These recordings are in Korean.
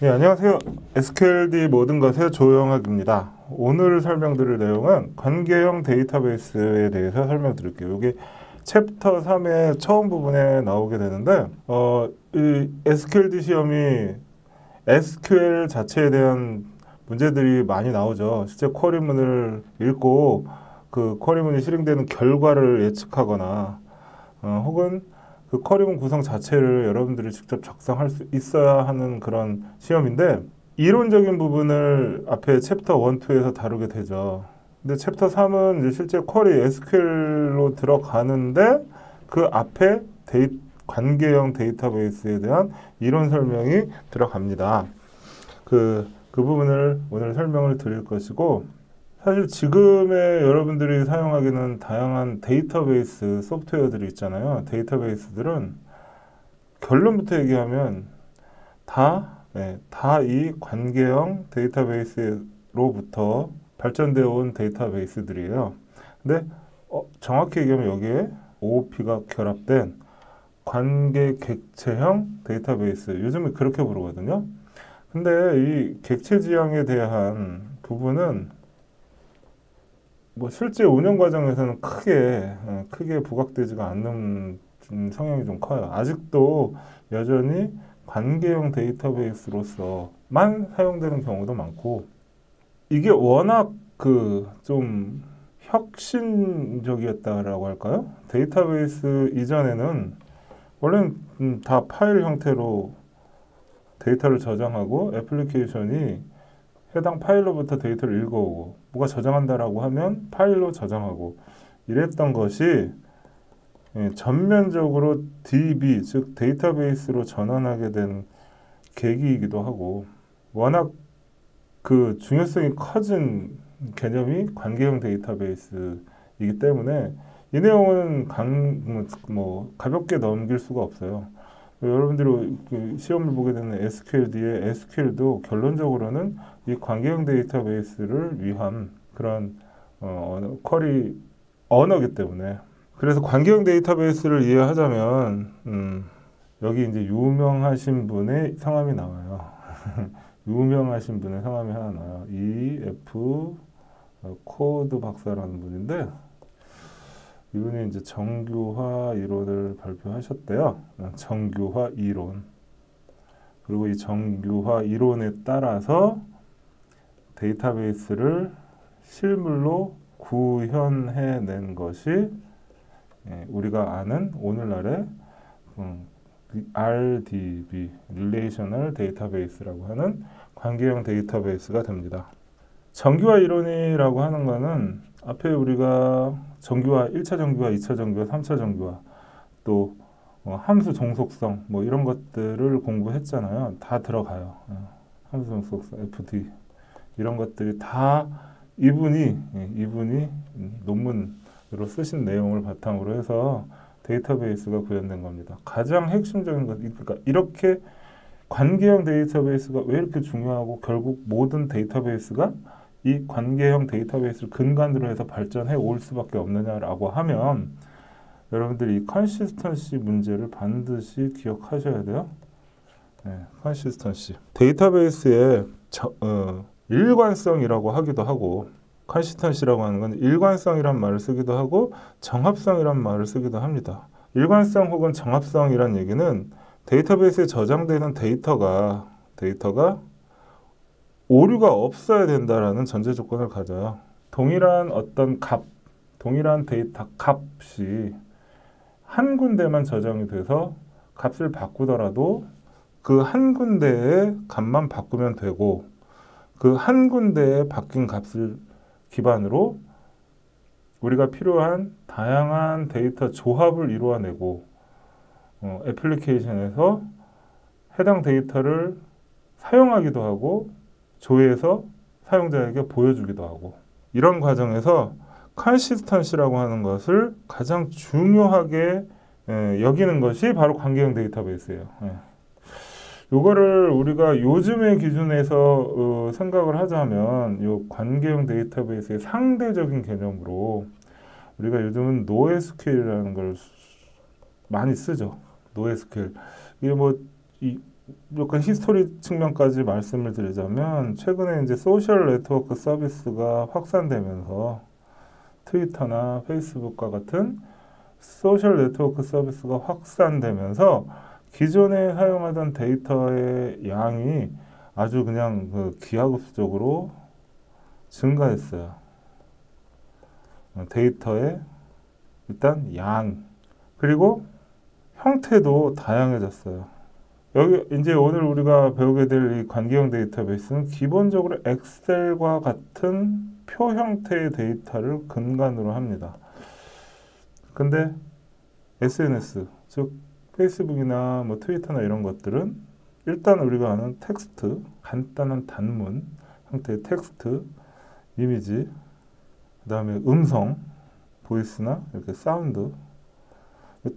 네, 안녕하세요. SQLD 모든 것의 조영학입니다. 오늘 설명드릴 내용은 관계형 데이터베이스에 대해서 설명드릴게요. 이게 챕터 3의 처음 부분에 나오게 되는데 이 SQLD 시험이 SQL 자체에 대한 문제들이 많이 나오죠. 실제 쿼리문을 읽고 그 쿼리문이 실행되는 결과를 예측하거나 혹은 그 커리문 구성 자체를 여러분들이 직접 작성할 수 있어야 하는 그런 시험인데, 이론적인 부분을 앞에 챕터 1, 2에서 다루게 되죠. 근데 챕터 3은 이제 실제 쿼리 SQL로 들어가는데 그 앞에 관계형 데이터베이스에 대한 이론 설명이 들어갑니다. 그 부분을 오늘 설명을 드릴 것이고, 사실 지금의 여러분들이 사용하기는 다양한 데이터베이스 소프트웨어들이 있잖아요. 데이터베이스들은 결론부터 얘기하면 다 이 관계형 데이터베이스로부터 발전되어 온 데이터베이스들이에요. 근데 정확히 얘기하면 여기에 OOP가 결합된 관계 객체형 데이터베이스, 요즘에 그렇게 부르거든요. 근데 이 객체 지향에 대한 부분은 실제 운영 과정에서는 크게 부각되지가 않는 성향이 좀 커요. 아직도 여전히 관계형 데이터베이스로서만 사용되는 경우도 많고, 이게 워낙 좀 혁신적이었다라고 할까요? 데이터베이스 이전에는 원래는 다 파일 형태로 데이터를 저장하고 애플리케이션이 해당 파일로부터 데이터를 읽어오고, 뭐가 저장한다라고 하면 파일로 저장하고, 이랬던 것이 전면적으로 DB, 즉 데이터베이스로 전환하게 된 계기이기도 하고, 워낙 그 중요성이 커진 개념이 관계형 데이터베이스이기 때문에 이 내용은 가볍게 넘길 수가 없어요. 여러분들이 시험을 보게 되는 SQLD의 SQL도 결론적으로는 이 관계형 데이터베이스를 위한 그런 쿼리 언어이기 때문에, 그래서 관계형 데이터베이스를 이해하자면 여기 이제 유명하신 분의 성함이 나와요. 유명하신 분의 성함이 하나 나와요. E.F. 코드 박사라는 분인데, 이분이 이제 정규화 이론을 발표하셨대요. 정규화 이론. 그리고 이 정규화 이론에 따라서 데이터베이스를 실물로 구현해낸 것이 우리가 아는 오늘날의 RDB, Relational Database라고 하는 관계형 데이터베이스가 됩니다. 정규화 이론이라고 하는 거는 앞에 우리가 정규화, 1차 정규화, 2차 정규화, 3차 정규화, 또 함수 종속성 이런 것들을 공부했잖아요. 다 들어가요. 함수 종속성, FD 이런 것들이 다 이분이 논문으로 쓰신 내용을 바탕으로 해서 데이터베이스가 구현된 겁니다. 가장 핵심적인 것, 그러니까 이렇게 관계형 데이터베이스가 왜 이렇게 중요하고, 결국 모든 데이터베이스가 이 관계형 데이터베이스를 근간으로 해서 발전해 올 수밖에 없느냐라고 하면, 여러분들이 이 컨시스턴시 문제를 반드시 기억하셔야 돼요. 컨시스턴시. 데이터베이스의 일관성이라고 하기도 하고, 컨시스턴시라고 하는 건 일관성이란 말을 쓰기도 하고 정합성이란 말을 쓰기도 합니다. 일관성 혹은 정합성이란 얘기는 데이터베이스에 저장되는 데이터가 오류가 없어야 된다라는 전제 조건을 가져요. 동일한 동일한 데이터 값이 한 군데만 저장이 돼서 값을 바꾸더라도 그 한 군데의 값만 바꾸면 되고, 그 한 군데에 바뀐 값을 기반으로 우리가 필요한 다양한 데이터 조합을 이루어내고, 애플리케이션에서 해당 데이터를 사용하기도 하고 조회해서 사용자에게 보여주기도 하고, 이런 과정에서 컨시스턴시라고 하는 것을 가장 중요하게 여기는 것이 바로 관계형 데이터베이스예요. 요거를 우리가 요즘의 기준에서 생각을 하자면, 요 관계형 데이터베이스의 상대적인 개념으로 우리가 요즘은 NoSQL이라는 걸 많이 쓰죠. NoSQL. 이게 약간 히스토리 측면까지 말씀을 드리자면 최근에 이제 소셜 네트워크 서비스가 확산되면서 트위터나 페이스북과 같은 소셜 네트워크 서비스가 확산되면서 기존에 사용하던 데이터의 양이 아주 그냥 그 기하급수적으로 증가했어요. 데이터의 일단 양 그리고 형태도 다양해졌어요. 여기 이제 오늘 우리가 배우게 될 이 관계형 데이터베이스는 기본적으로 엑셀과 같은 표 형태의 데이터를 근간으로 합니다. 근데 SNS, 즉 페이스북이나 뭐 트위터나 이런 것들은 일단 우리가 아는 텍스트, 간단한 단문 형태의 텍스트, 이미지, 그 다음에 음성, 보이스나 이렇게 사운드,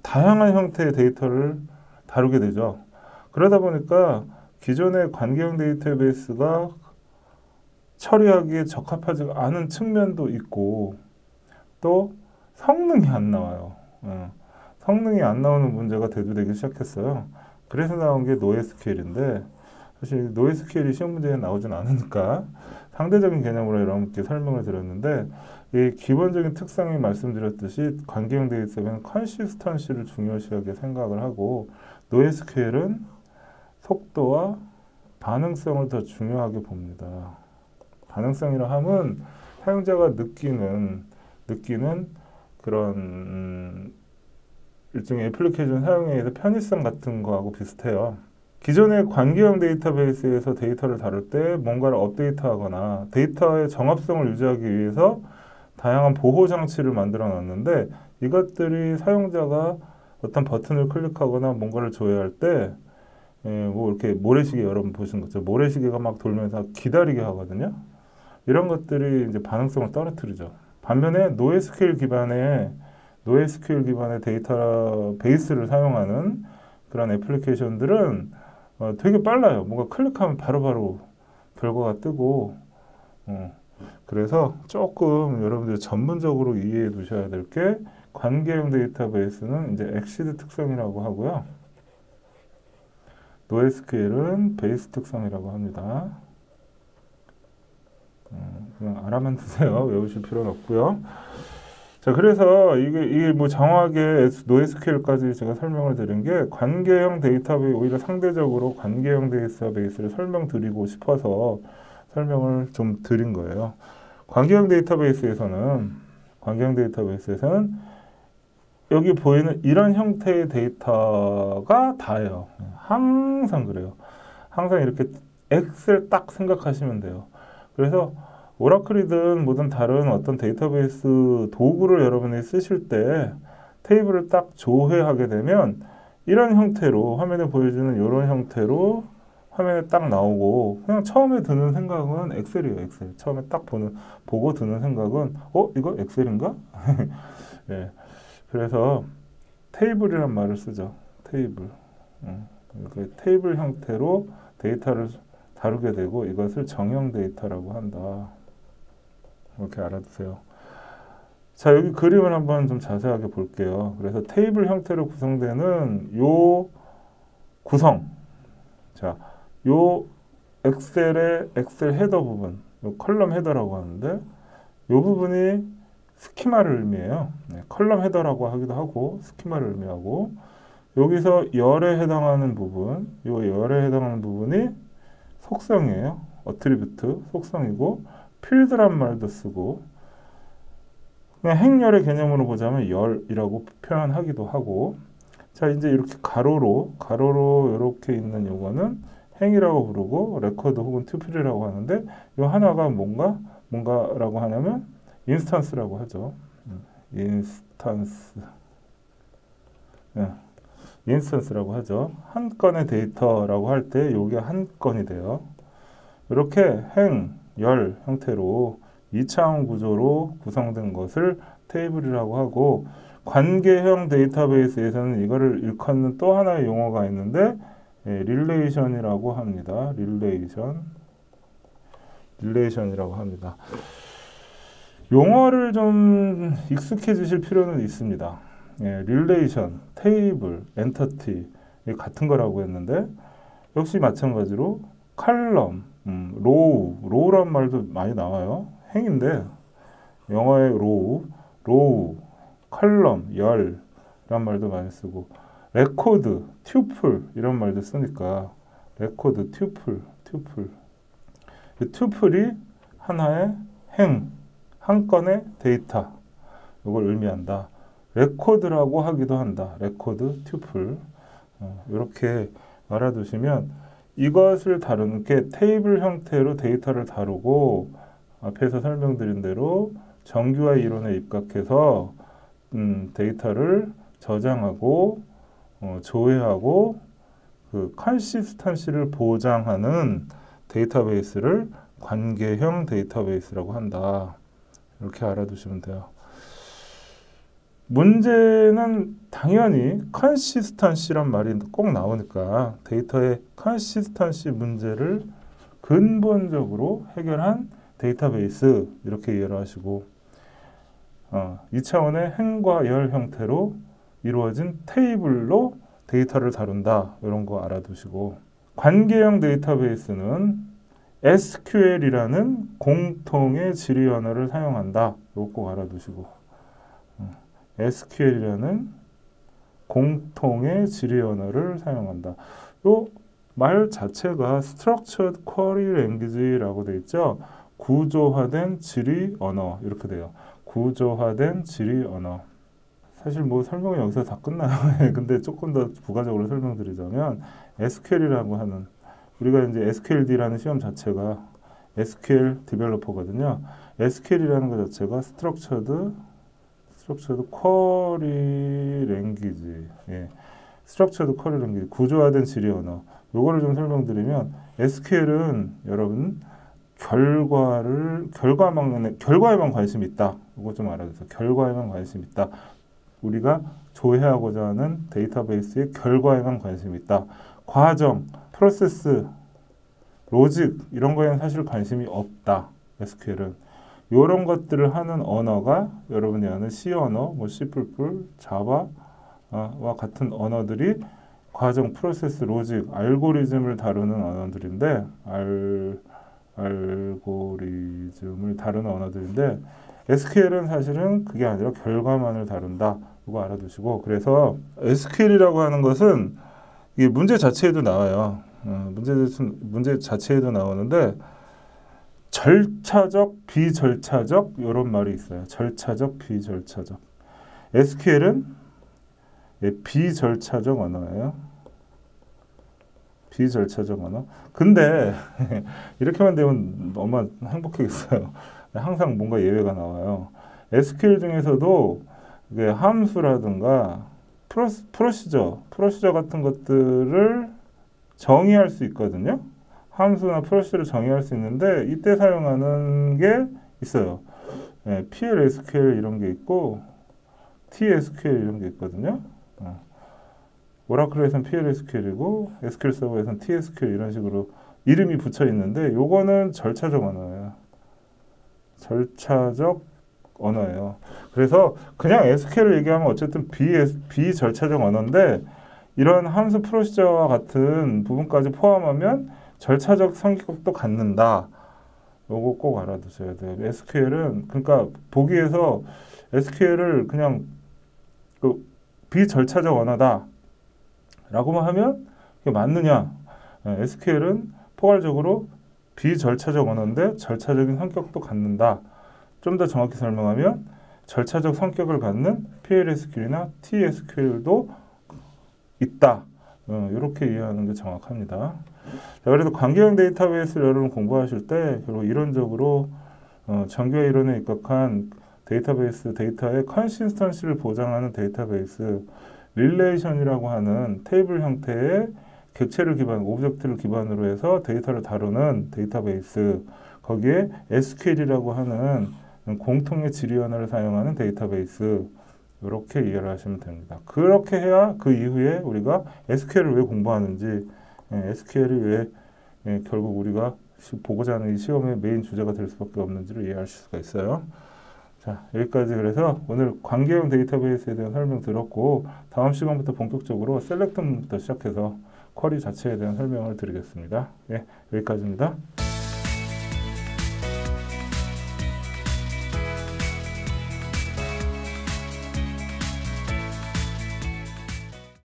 다양한 형태의 데이터를 다루게 되죠. 그러다 보니까 기존의 관계형 데이터베이스가 처리하기에 적합하지 않은 측면도 있고 또 성능이 안 나와요. 성능이 안 나오는 문제가 대두되기 시작했어요. 그래서 나온 게 NoSQL인데 사실 NoSQL이 시험 문제에 나오진 않으니까 상대적인 개념으로 이렇게 설명을 드렸는데 이 기본적인 특성이 말씀드렸듯이 관계형 데이터는 컨시스턴시를 중요시하게 생각을 하고 NoSQL은 속도와 반응성을 더 중요하게 봅니다. 반응성이라 함은 사용자가 느끼는 그런 일종의 애플리케이션 사용에 의해서 편의성 같은 거하고 비슷해요. 기존의 관계형 데이터베이스에서 데이터를 다룰 때 뭔가를 업데이트하거나 데이터의 정합성을 유지하기 위해서 다양한 보호 장치를 만들어 놨는데 이것들이 사용자가 어떤 버튼을 클릭하거나 뭔가를 조회할 때 뭐 이렇게 모래시계 여러분 보신 거죠. 모래시계가 막 돌면서 기다리게 하거든요. 이런 것들이 이제 반응성을 떨어뜨리죠. 반면에 NoSQL 기반의 데이터베이스를 사용하는 그런 애플리케이션들은 되게 빨라요. 뭔가 클릭하면 바로바로 결과가 뜨고 그래서 조금 여러분들이 전문적으로 이해해 두셔야 될 게 관계형 데이터베이스는 이제 엑시드 특성이라고 하고요. NoSQL은 베이스 특성이라고 합니다. 그냥 알아만 두세요. 외우실 필요는 없고요. 자, 그래서 이게 뭐 정확하게 NoSQL까지 제가 설명을 드린 게 관계형 데이터베이스, 오히려 상대적으로 관계형 데이터베이스를 설명드리고 싶어서 설명을 좀 드린 거예요. 관계형 데이터베이스에서는 여기 보이는 이런 형태의 데이터가 다예요. 항상 그래요. 항상 이렇게 엑셀 딱 생각하시면 돼요. 그래서 오라클이든 뭐든 다른 어떤 데이터베이스 도구를 여러분이 쓰실 때 테이블을 딱 조회하게 되면 이런 형태로 화면에 보여주는 이런 형태로 화면에 딱 나오고 그냥 처음에 드는 생각은 엑셀이에요. 엑셀. 처음에 딱 보고 드는 생각은 이거 엑셀인가? 네. 그래서 테이블이란 말을 쓰죠. 테이블. 테이블 형태로 데이터를 다루게 되고 이것을 정형 데이터라고 한다. 이렇게 알아두세요. 자, 여기 그림을 한번 좀 자세하게 볼게요. 그래서 테이블 형태로 구성되는 요 구성. 자, 요 엑셀의 엑셀 헤더 부분, 요 컬럼 헤더라고 하는데 요 부분이 스키마를 의미해요. 네, 컬럼 헤더라고 하기도 하고 스키마를 의미하고 여기서 열에 해당하는 부분, 요 열에 해당하는 부분이 속성이에요. 어트리뷰트, 속성이고 필드란 말도 쓰고 그냥 행렬의 개념으로 보자면 열이라고 표현하기도 하고 자 이제 이렇게 가로로 이렇게 있는 요거는 행이라고 부르고 레코드 혹은 튜플이라고 하는데 요 하나가 뭔가라고 하냐면 인스턴스라고 하죠. 인스턴스라고 하죠. 한 건의 데이터라고 할 때 요게 한 건이 돼요. 이렇게 행, 열 형태로 2차원 구조로 구성된 것을 테이블이라고 하고 관계형 데이터베이스에서는 이거를 일컫는 또 하나의 용어가 있는데 릴레이션이라고 합니다. 릴레이션이라고 합니다. 용어를 좀 익숙해지실 필요는 있습니다. 릴레이션, 테이블, 엔터티 같은 거라고 했는데 역시 마찬가지로 칼럼, 로우란 말도 많이 나와요. 행인데 영어의 로우, 칼럼, 열이란 말도 많이 쓰고 레코드, 튜플 이런 말도 쓰니까 레코드, 튜플. 이 튜플이 하나의 한 건의 데이터 이걸 의미한다. 레코드라고 하기도 한다. 레코드, 튜플 이렇게 알아두시면 이것을 다루는 게 테이블 형태로 데이터를 다루고 앞에서 설명드린 대로 정규화 이론에 입각해서 데이터를 저장하고 조회하고 그 컨시스턴시를 보장하는 데이터베이스를 관계형 데이터베이스라고 한다. 이렇게 알아두시면 돼요. 문제는 당연히 컨시스턴시란 말이 꼭 나오니까 데이터의 컨시스턴시 문제를 근본적으로 해결한 데이터베이스 이렇게 이해를 하시고 2차원의 행과 열 형태로 이루어진 테이블로 데이터를 다룬다 이런 거 알아두시고 관계형 데이터베이스는 SQL이라는 공통의 질의 언어를 사용한다. 이거 꼭 알아두시고 SQL이라는 공통의 질의 언어를 사용한다. 이 말 자체가 Structured Query Language라고 되어 있죠. 구조화된 질의 언어 이렇게 돼요. 구조화된 질의 언어. 사실 뭐 설명은 여기서 다 끝나요. 근데 조금 더 부가적으로 설명드리자면 SQL이라고 하는 우리가 이제 SQLD라는 시험 자체가 SQL 디벨로퍼거든요. SQL이라는 것 자체가 Structured Query Language. Structured Query Language. 구조화된 질의 언어. 요거를 좀 설명드리면 SQL은 여러분 결과에만 관심이 있다. 이거 좀 알아두세요. 결과에만 관심이 있다. 우리가 조회하고자 하는 데이터베이스의 결과에만 관심이 있다. 과정, 프로세스, 로직 이런 거에는 사실 관심이 없다. SQL은. 이런 것들을 하는 언어가 여러분이 아는 C 언어, 뭐 C++, 자바와 같은 언어들이 과정, 프로세스, 로직, 알고리즘을 다루는 언어들인데 알고리즘을 다루는 언어들인데 SQL은 사실은 그게 아니라 결과만을 다룬다. 이거 알아두시고 그래서 SQL이라고 하는 것은 이게 문제 자체에도 나와요. 문제 자체에도 나오는데 절차적, 비절차적 이런 말이 있어요. 절차적, 비절차적. SQL은 비절차적 언어예요. 비절차적 언어. 근데 이렇게만 되면 너무 행복하겠어요. 항상 뭔가 예외가 나와요. SQL 중에서도 이게 함수라든가 프로시저 같은 것들을 정의할 수 있거든요. 함수나 프로시저를 정의할 수 있는데 이때 사용하는 게 있어요. PLSQL 이런 게 있고 TSQL 이런 게 있거든요. 오라클에서는 PLSQL이고 SQL 서버에서는 TSQL 이런 식으로 이름이 붙여 있는데 요거는 절차적 언어예요. 절차적 언어예요. 그래서 그냥 SQL을 얘기하면 어쨌든 비절차적 언어인데 이런 함수 프로시저와 같은 부분까지 포함하면 절차적 성격도 갖는다. 요거 꼭 알아두셔야 돼요. SQL은 그러니까 보기에서 SQL을 그냥 그 비절차적 언어다 라고만 하면 그게 맞느냐? SQL은 포괄적으로 비절차적 언어인데 절차적인 성격도 갖는다. 좀 더 정확히 설명하면 절차적 성격을 갖는 PLSQL이나 TSQL도 있다. 이렇게 이해하는 게 정확합니다. 자, 그래서 관계형 데이터베이스를 여러분 공부하실 때 결국 이론적으로 정규화 이론에 입각한 데이터베이스, 데이터의 컨시스턴시를 보장하는 데이터베이스, 릴레이션이라고 하는 테이블 형태의 객체를 오브젝트를 기반으로 해서 데이터를 다루는 데이터베이스, 거기에 SQL이라고 하는 공통의 질의 언어를 사용하는 데이터베이스, 이렇게 이해를 하시면 됩니다. 그렇게 해야 그 이후에 우리가 SQL을 왜 공부하는지, SQL이 왜 결국 우리가 보고자 하는 이 시험의 메인 주제가 될 수밖에 없는지를 이해하실 수가 있어요. 자, 여기까지 그래서 오늘 관계형 데이터베이스에 대한 설명 들었고 다음 시간부터 본격적으로 셀렉트부터 시작해서 쿼리 자체에 대한 설명을 드리겠습니다. 예, 여기까지입니다.